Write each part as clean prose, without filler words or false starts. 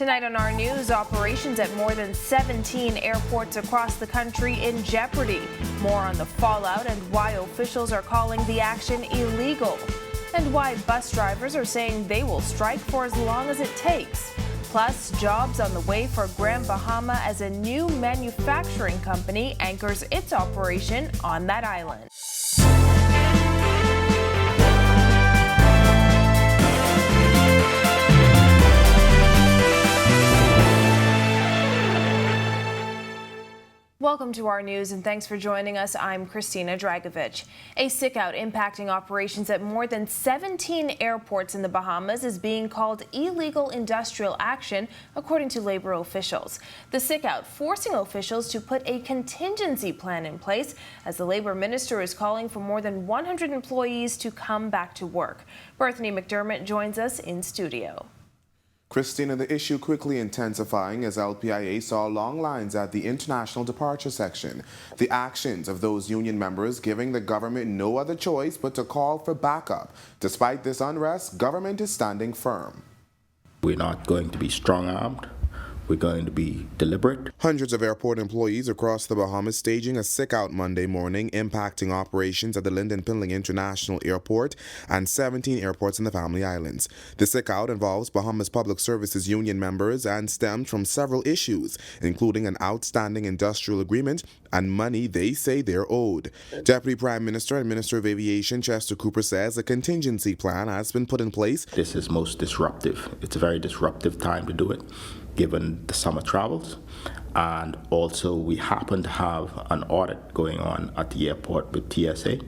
Tonight on our news, operations at more than 17 airports across the country in jeopardy. More on the fallout and why officials are calling the action illegal. And why bus drivers are saying they will strike for as long as it takes. Plus, jobs on the way for Grand Bahama as a new manufacturing company anchors its operation on that island. Welcome to our news and thanks for joining us. I'm Christina Dragovich. A sickout impacting operations at more than 17 airports in the Bahamas is being called illegal industrial action, according to labor officials. The sickout forcing officials to put a contingency plan in place as the labor minister is calling for more than 100 employees to come back to work. Bethany McDermott joins us in studio. Christina, the issue quickly intensifying as LPIA saw long lines at the international departure section. The actions of those union members giving the government no other choice but to call for backup. Despite this unrest, government is standing firm. We're not going to be strong-armed. We're going to be deliberate. Hundreds of airport employees across the Bahamas staging a sickout Monday morning, impacting operations at the Lynden Pindling International Airport and 17 airports in the Family Islands. The sickout involves Bahamas Public Services Union members and stems from several issues, including an outstanding industrial agreement and money they say they're owed. Deputy Prime Minister and Minister of Aviation Chester Cooper says a contingency plan has been put in place. This is most disruptive. It's a very disruptive time to do it, given the summer travels, and also we happen to have an audit going on at the airport with TSA,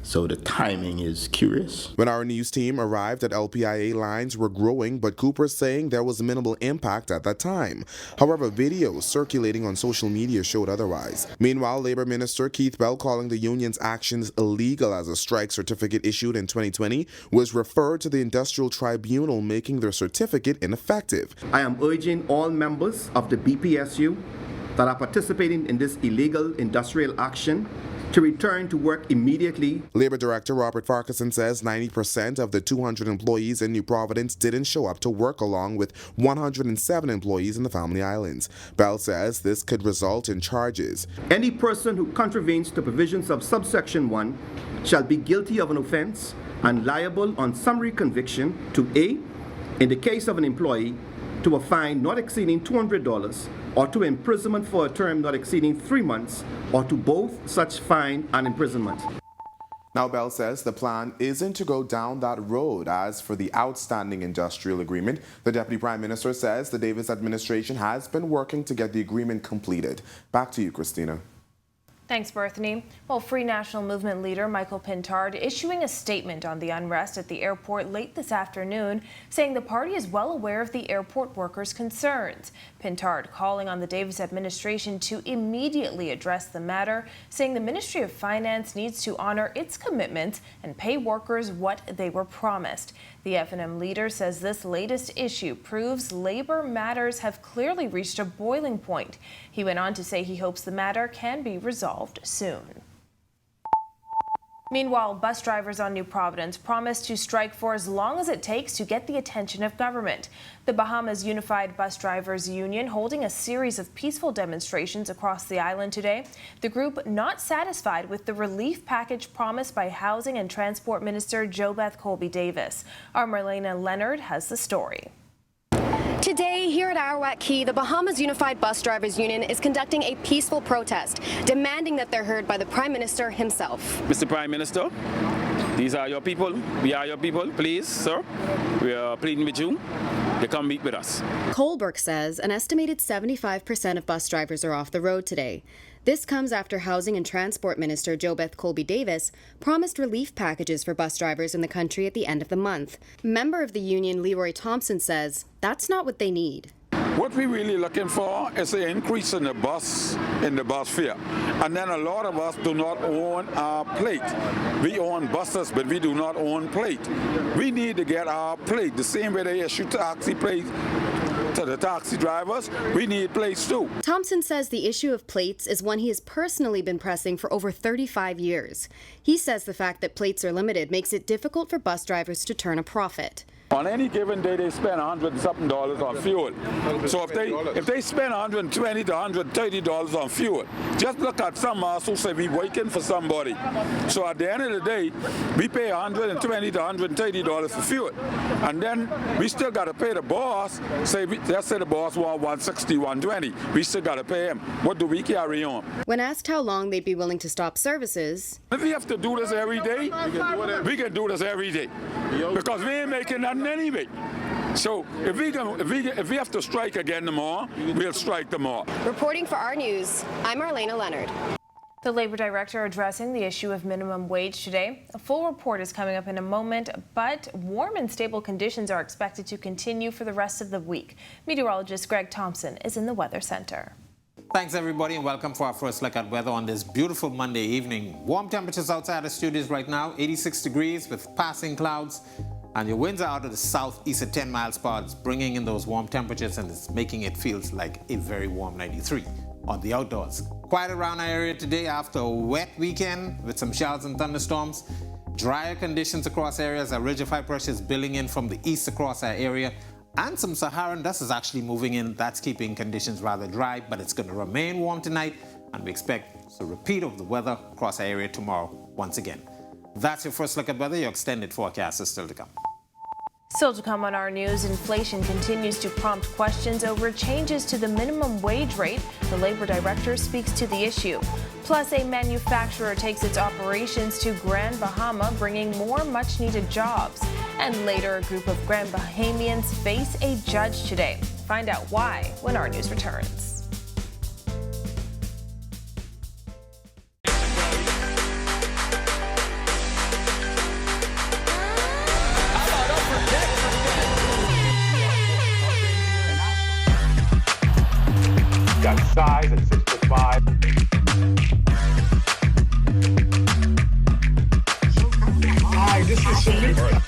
so the timing is curious. When our news team arrived at LPIA, lines were growing, but Cooper saying there was minimal impact at that time. However, videos circulating on social media showed otherwise. Meanwhile, Labor Minister Keith Bell calling the union's actions illegal as a strike certificate issued in 2020 was referred to the Industrial Tribunal, making their certificate ineffective. I am urging all members of the BPSU that are participating in this illegal industrial action to return to work immediately. Labor Director Robert Farquharson says 90% of the 200 employees in New Providence didn't show up to work, along with 107 employees in the Family Islands. Bell says this could result in charges. Any person who contravenes the provisions of subsection 1 shall be guilty of an offense and liable on summary conviction to A, in the case of an employee, to a fine not exceeding $200 or to imprisonment for a term not exceeding 3 months, or to both such fine and imprisonment. Now, Bell says the plan isn't to go down that road. As for the outstanding industrial agreement, the Deputy Prime Minister says the Davis administration has been working to get the agreement completed. Back to you, Christina. Thanks, Bethany. Well, Free National Movement leader Michael Pintard issuing a statement on the unrest at the airport late this afternoon, saying the party is well aware of the airport workers' concerns. Pintard calling on the Davis administration to immediately address the matter, saying the Ministry of Finance needs to honor its commitments and pay workers what they were promised. The F&M leader says this latest issue proves labor matters have clearly reached a boiling point. He went on to say he hopes the matter can be resolved soon. Meanwhile, bus drivers on New Providence promised to strike for as long as it takes to get the attention of government. The Bahamas Unified Bus Drivers Union holding a series of peaceful demonstrations across the island today. The group not satisfied with the relief package promised by Housing and Transport Minister JoBeth Colby Davis. Our Marlena Leonard has the story. Today, here at Arawak Key, the Bahamas Unified Bus Drivers Union is conducting a peaceful protest, demanding that they're heard by the Prime Minister himself. Mr. Prime Minister, these are your people. We are your people. Please, sir, we are pleading with you to come meet with us. Colberg says an estimated 75% of bus drivers are off the road today. This comes after Housing and Transport Minister JoBeth Colby Davis promised relief packages for bus drivers in the country at the end of the month. Member of the union Leroy Thompson says that's not what they need. What we're really looking for is an increase in the bus fare. And then a lot of us do not own our plate. We own buses, but we do not own plate. We need to get our plate the same way they issue taxi plates to the taxi drivers. We need plates too. Thompson says the issue of plates is one he has personally been pressing for over 35 years. He says the fact that plates are limited makes it difficult for bus drivers to turn a profit. On any given day, they spend $100 and something on fuel. So if they spend $120 to $130 on fuel, just look at some of us who say we working for somebody. So at the end of the day, we pay $120 to $130 for fuel, and then we still got to pay the boss. Let's say the boss want $160, $120. We still got to pay him. What do we carry on? When asked how long they'd be willing to stop services, If we have to do this every day, we can do this every day because we ain't making nothing anyway. So if we have to strike again tomorrow, we'll strike tomorrow. reporting for our news, I'm Marlena Leonard. The labor director addressing the issue of minimum wage today. A full report is coming up in a moment, but warm and stable conditions are expected to continue for the rest of the week. Meteorologist Greg Thompson is in the Weather Center. Thanks, everybody, and welcome for our first look at weather on this beautiful Monday evening. Warm temperatures outside the studios right now, 86 degrees with passing clouds, and your winds are out of the southeast at 10 miles per hour. It's bringing in those warm temperatures, and it's making it feel like a very warm 93 on the outdoors. Quiet around our area today after a wet weekend with some showers and thunderstorms. Drier conditions across areas. A ridge of high pressure is building in from the east across our area. And some Saharan dust is actually moving in. That's keeping conditions rather dry, but it's going to remain warm tonight, and we expect a repeat of the weather across our area tomorrow once again. That's your first look at weather. Your extended forecast is still to come. Still to come on our news, inflation continues to prompt questions over changes to the minimum wage rate. The labor director speaks to the issue. Plus, a manufacturer takes its operations to Grand Bahama, bringing more much-needed jobs. And later, a group of Grand Bahamians face a judge today. Find out why when our news returns. Got size at 6'5". Hi, this is Shamika.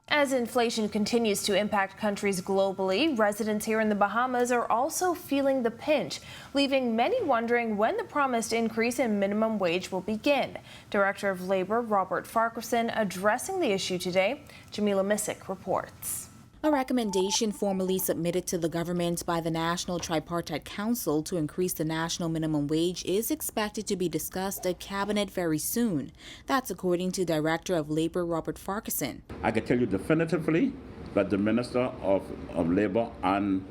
As inflation continues to impact countries globally, residents here in the Bahamas are also feeling the pinch, leaving many wondering when the promised increase in minimum wage will begin. Director of Labor Robert Farquharson addressing the issue today. Jamila Missick reports. A recommendation formally submitted to the government by the National Tripartite Council to increase the national minimum wage is expected to be discussed at Cabinet very soon. That's according to Director of Labor Robert Farquharson. I can tell you definitively that the Minister of Labor and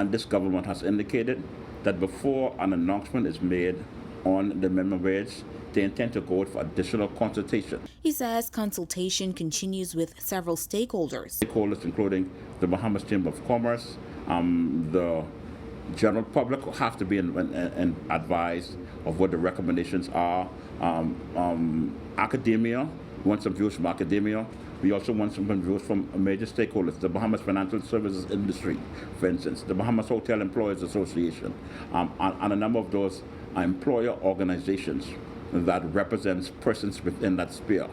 this government has indicated that before an announcement is made on the minimum wage, they intend to go for additional consultation. He says consultation continues with several stakeholders. Stakeholders including the Bahamas Chamber of Commerce, the general public have to be advised of what the recommendations are. Academia, we want some views from academia. We also want some views from major stakeholders, the Bahamas Financial Services Industry, for instance, the Bahamas Hotel Employers Association, and a number of those employer organizations that represents persons within that sphere.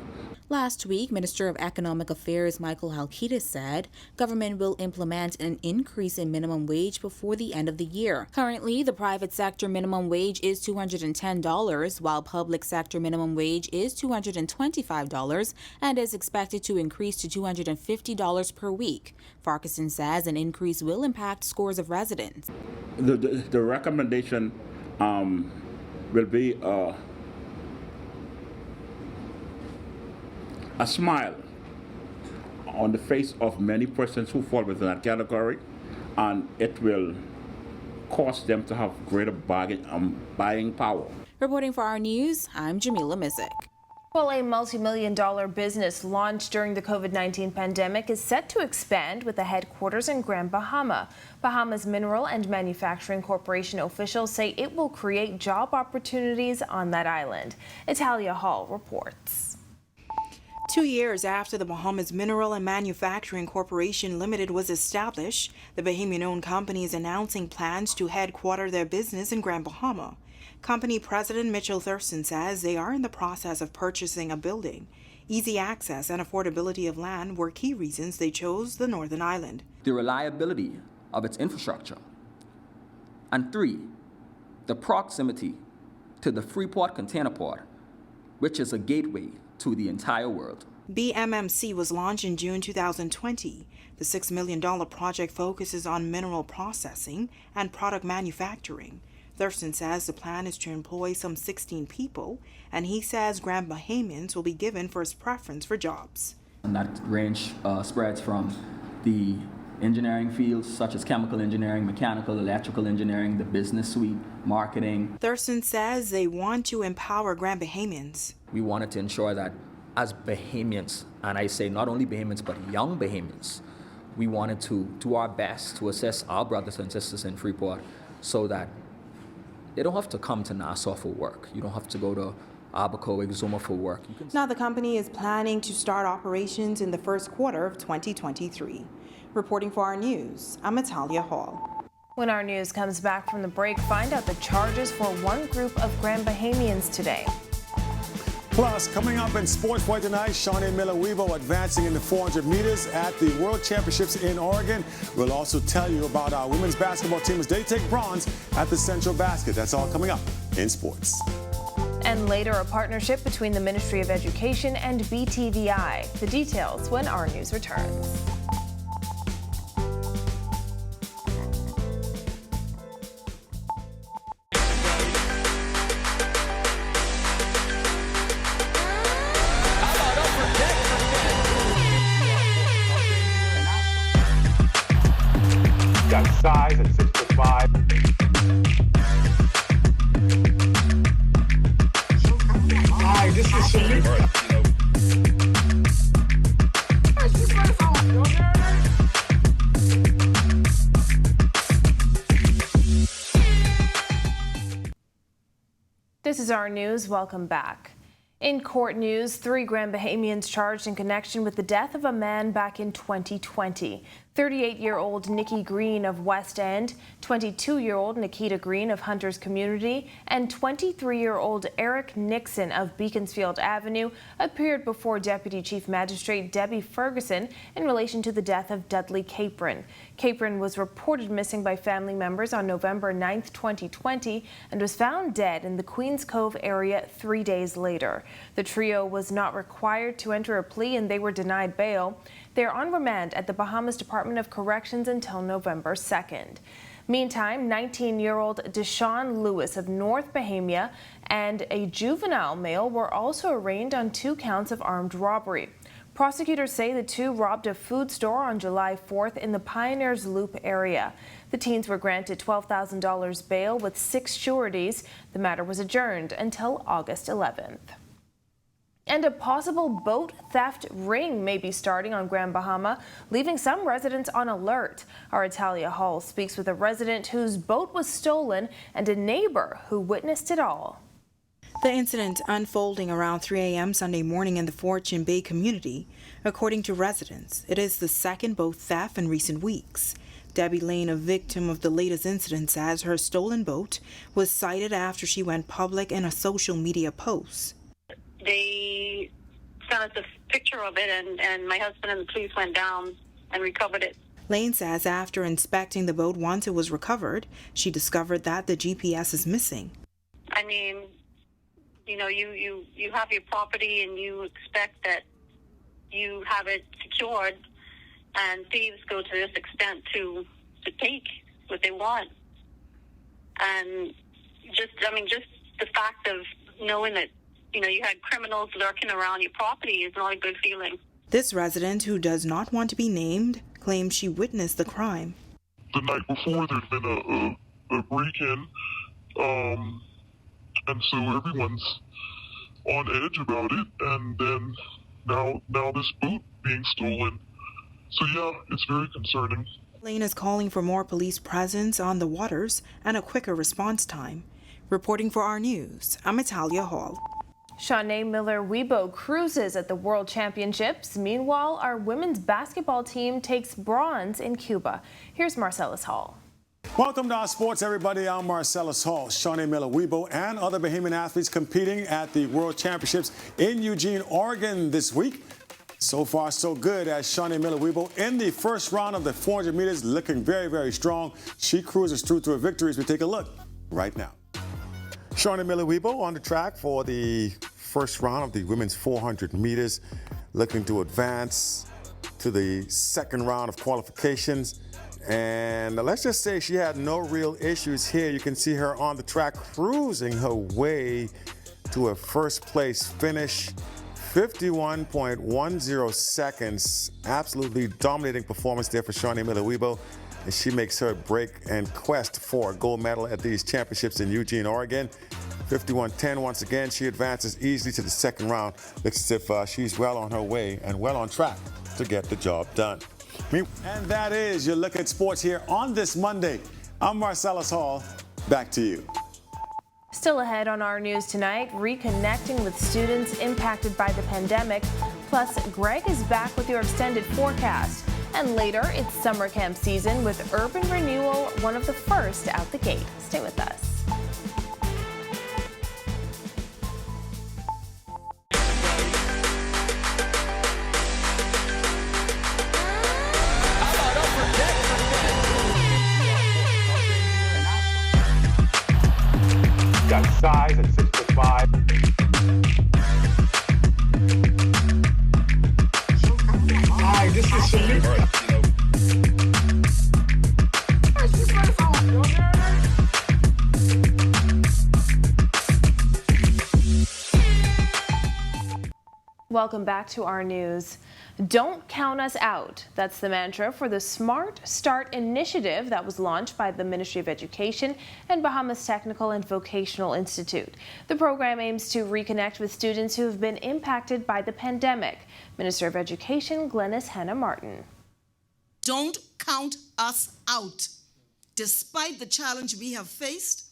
Last week, Minister of Economic Affairs Michael Halkitis said government will implement an increase in minimum wage before the end of the year. Currently, the private sector minimum wage is $210, while public sector minimum wage is $225 and is expected to increase to $250 per week. Farquharson says an increase will impact scores of residents. The recommendation will be a smile on the face of many persons who fall within that category, and it will cause them to have greater buying power. Reporting for our news, I'm Jamila Missick. Well, a multi-million-dollar business launched during the COVID-19 pandemic is set to expand with a headquarters in Grand Bahama. Bahamas Mineral and Manufacturing Corporation officials say it will create job opportunities on that island. Italia Hall reports. 2 years after the Bahamas Mineral and Manufacturing Corporation Limited was established, the Bahamian-owned company is announcing plans to headquarter their business in Grand Bahama. Company President Mitchell Thurston says they are in the process of purchasing a building. Easy access and affordability of land were key reasons they chose the Northern Island. The reliability of its infrastructure And 3, the proximity to the Freeport Container Port, which is a gateway to the entire world. BMMC was launched in June 2020. The $6 million project focuses on mineral processing and product manufacturing. Thurston says the plan is to employ some 16 people, and he says Grand Bahamians will be given first preference for jobs. And that range spreads from the engineering fields such as chemical engineering, mechanical, electrical engineering, the business suite, marketing. Thurston says they want to empower Grand Bahamians. We wanted to ensure that as Bahamians, and I say not only Bahamians but young Bahamians, we wanted to do our best to assist our brothers and sisters in Freeport so that they don't have to come to Nassau for work. You don't have to go to Abaco, Exuma for work. Now the company is planning to start operations in the first quarter of 2023. Reporting for our news, I'm Natalia Hall. When our news comes back from the break, find out the charges for one group of Grand Bahamians today. Plus, coming up in Sports Point tonight, Shawnee Miller-Weebo advancing in the 400 meters at the World Championships in Oregon. We'll also tell you about our women's basketball team as they take bronze at the Central Basket. That's all coming up in sports. And later, a partnership between the Ministry of Education and BTVI. The details when our news returns. Got size at 6'5". Hi, this is Shamik. This is our news. Welcome back. In court news, 3 Grand Bahamians charged in connection with the death of a man back in 2020. 38-year-old Nikki Green of West End, 22-year-old Nikita Green of Hunters Community, and 23-year-old Eric Nixon of Beaconsfield Avenue appeared before Deputy Chief Magistrate Debbie Ferguson in relation to the death of Dudley Capron. Capron was reported missing by family members on November 9, 2020, and was found dead in the Queens Cove area 3 days later. The trio was not required to enter a plea and they were denied bail. They are on remand at the Bahamas Department of Corrections until November 2nd. Meantime, 19-year-old Deshaun Lewis of North Bahamia and a juvenile male were also arraigned on 2 counts of armed robbery. Prosecutors say the 2 robbed a food store on July 4th in the Pioneers Loop area. The teens were granted $12,000 bail with 6 sureties. The matter was adjourned until August 11th. And a possible boat theft ring may be starting on Grand Bahama, leaving some residents on alert. Our Italia Hall speaks with a resident whose boat was stolen and a neighbor who witnessed it all. The incident unfolding around 3 a.m. Sunday morning in the Fortune Bay community. According to residents, it is the second boat theft in recent weeks. Debbie Lane, a victim of the latest incident, says her stolen boat was sighted after she went public in a social media post. They sent us a picture of it, and my husband and the police went down and recovered it. Lane says after inspecting the boat once it was recovered, she discovered that the GPS is missing. I mean, you know, you have your property and you expect that you have it secured, and thieves go to this extent to take what they want. And just the fact of knowing that, you know, you had criminals lurking around your property is not a good feeling. This resident, who does not want to be named, claims she witnessed the crime. The night before, there'd been a break-in, and so everyone's on edge about it, and then now this boat being stolen. So yeah, it's very concerning. Lane is calling for more police presence on the waters and a quicker response time. Reporting for our news, I'm Italia Hall. Shawnee Miller-Weebo cruises at the World Championships. Meanwhile, our women's basketball team takes bronze in Cuba. Here's Marcellus Hall. Welcome to our sports, everybody. I'm Marcellus Hall. Shawnee Miller-Weebo and other Bahamian athletes competing at the World Championships in Eugene, Oregon this week. So far, so good as Shawnee Miller-Weebo in the first round of the 400 meters, looking very, very strong. She cruises through to a victory as we take a look right now. Shawnee Miller-Weebo on the track for the first round of the women's 400 meters, looking to advance to the second round of qualifications. And let's just say she had no real issues here. You can see her on the track cruising her way to a first place finish. 51.10 seconds. Absolutely dominating performance there for Shawnee Miller-Weebo. And she makes her break and quest for a gold medal at these championships in Eugene, Oregon. 51.10 once again. She advances easily to the second round. Looks as if she's well on her way and well on track to get the job done. And that is your look at sports here on this Monday. I'm Marcellus Hall. Back to you. Still ahead on our news tonight, reconnecting with students impacted by the pandemic. Plus, Greg is back with your extended forecast. And later, it's summer camp season with Urban Renewal, one of the first out the gate. Stay with us. Got size at 6'5". Hi, this is Shamik. Welcome back to our news. Don't count us out. That's the mantra for the Smart Start initiative that was launched by the Ministry of Education and Bahamas Technical and Vocational Institute. The program aims to reconnect with students who have been impacted by the pandemic. Minister of Education Glenys Hannah Martin. Don't count us out. Despite the challenge we have faced,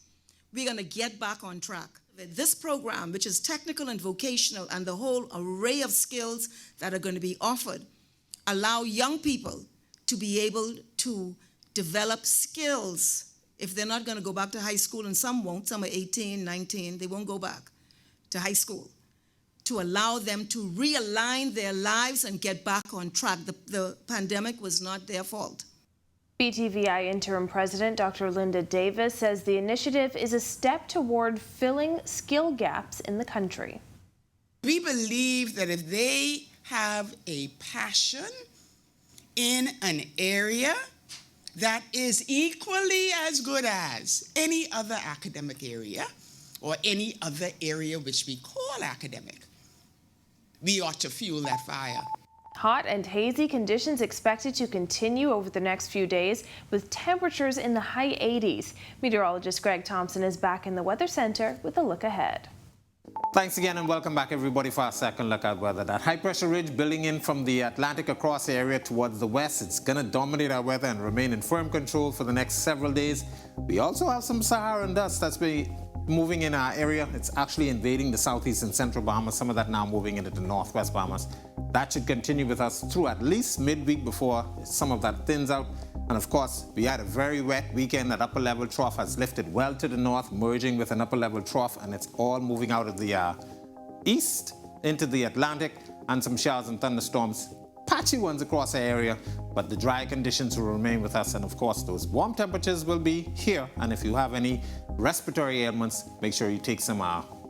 we're going to get back on track. This program, which is technical and vocational, and the whole array of skills that are going to be offered, allow young people to be able to develop skills. If they're not going to go back to high school, and some won't, some are 18, 19, they won't go back to high school, to allow them to realign their lives and get back on track. The pandemic was not their fault. BTVI Interim President Dr. Linda Davis says the initiative is a step toward filling skill gaps in the country. We believe that if they have a passion in an area that is equally as good as any other academic area or any other area which we call academic, we ought to fuel that fire. Hot and hazy conditions expected to continue over the next few days with temperatures in the high 80s. Meteorologist Greg Thompson is back in the Weather Center with a look ahead. Thanks again and welcome back everybody for our second look at weather. That high pressure ridge building in from the Atlantic across the area towards the west. It's going to dominate our weather and remain in firm control for the next several days. We also have some Saharan dust that's been moving in our area. It's actually invading the southeast and central Bahamas. Some of that now moving into the northwest Bahamas. That should continue with us through at least midweek before some of that thins out. And of course, we had a very wet weekend. That upper level trough has lifted well to the north, merging with an upper level trough, and it's all moving out of the east into the Atlantic, and some showers and thunderstorms, patchy ones across the area, but the dry conditions will remain with us. And of course, those warm temperatures will be here. And if you have any respiratory ailments, make sure you take some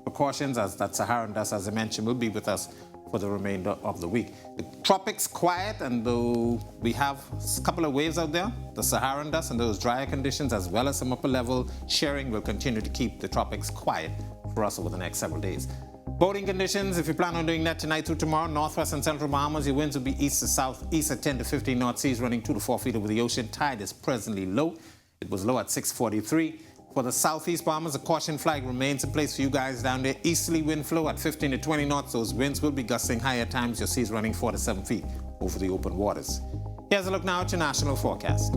precautions, as that Saharan dust, as I mentioned, will be with us for the remainder of the week. The tropics quiet, and though we have a couple of waves out there, the Saharan dust and those drier conditions, as well as some upper level sharing, will continue to keep the tropics quiet for us over the next several days. Boating conditions, if you plan on doing that tonight through tomorrow, northwest and central Bahamas, your winds will be east to southeast at 10 to 15 knot, seas running 2 to 4 feet over the ocean. Tide is presently low. It was low at 6:43. For the southeast Bahamas, a caution flag remains in place for you guys down there. Easterly wind flow at 15 to 20 knots. Those winds will be gusting higher times. Your seas running 4 to 7 feet over the open waters. Here's a look now at your national forecast.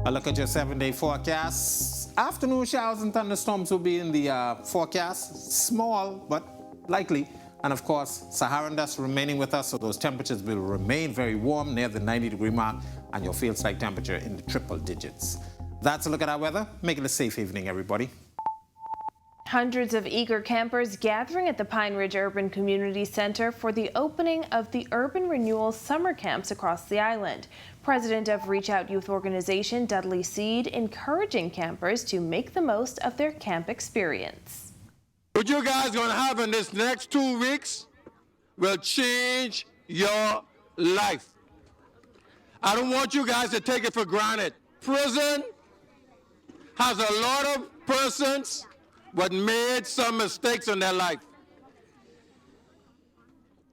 A look at your 7-day forecast. Afternoon showers and thunderstorms will be in the forecast. Small, but likely. And of course, Saharan dust remaining with us, so those temperatures will remain very warm near the 90-degree mark, and your field-side temperature in the triple digits. That's a look at our weather. Make it a safe evening, everybody. Hundreds of eager campers gathering at the Pine Ridge Urban Community Center for the opening of the Urban Renewal summer camps across the island. President of Reach Out Youth Organization, Dudley Seed, encouraging campers to make the most of their camp experience. What you guys going to have in this next 2 weeks will change your life. I don't want you guys to take it for granted. Prison has a lot of persons but made some mistakes in their life.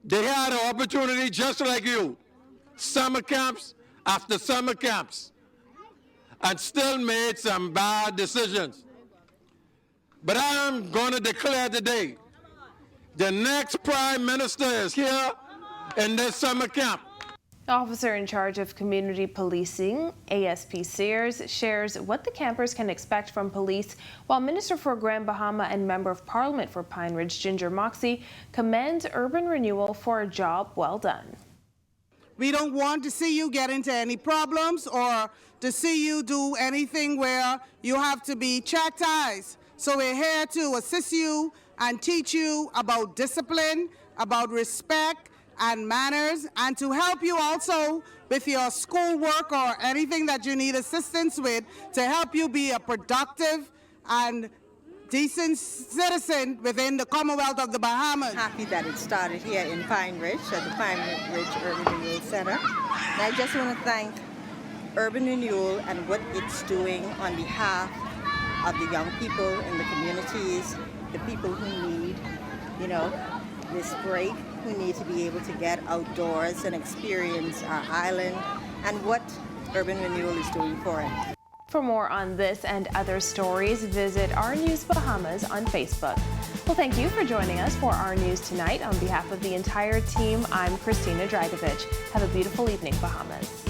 They had an opportunity just like you, summer camps after summer camps, and still made some bad decisions. But I am going to declare today, the next Prime Minister is here in this summer camp. Officer in charge of community policing, ASP Sears, shares what the campers can expect from police, while Minister for Grand Bahama and Member of Parliament for Pine Ridge, Ginger Moxie, commends Urban Renewal for a job well done. We don't want to see you get into any problems or to see you do anything where you have to be chastised. So we're here to assist you and teach you about discipline, about respect, and manners, and to help you also with your schoolwork or anything that you need assistance with to help you be a productive and decent citizen within the Commonwealth of the Bahamas. Happy that it started here in Pine Ridge at the Pine Ridge Urban Renewal Center. And I just want to thank Urban Renewal and what it's doing on behalf of the young people in the communities, the people who need, this break, who need to be able to get outdoors and experience our island, and what Urban Renewal is doing for it. For more on this and other stories, visit Our News Bahamas on Facebook. Well, thank you for joining us for Our News Tonight. On behalf of the entire team, I'm Christina Dragovich. Have a beautiful evening, Bahamas.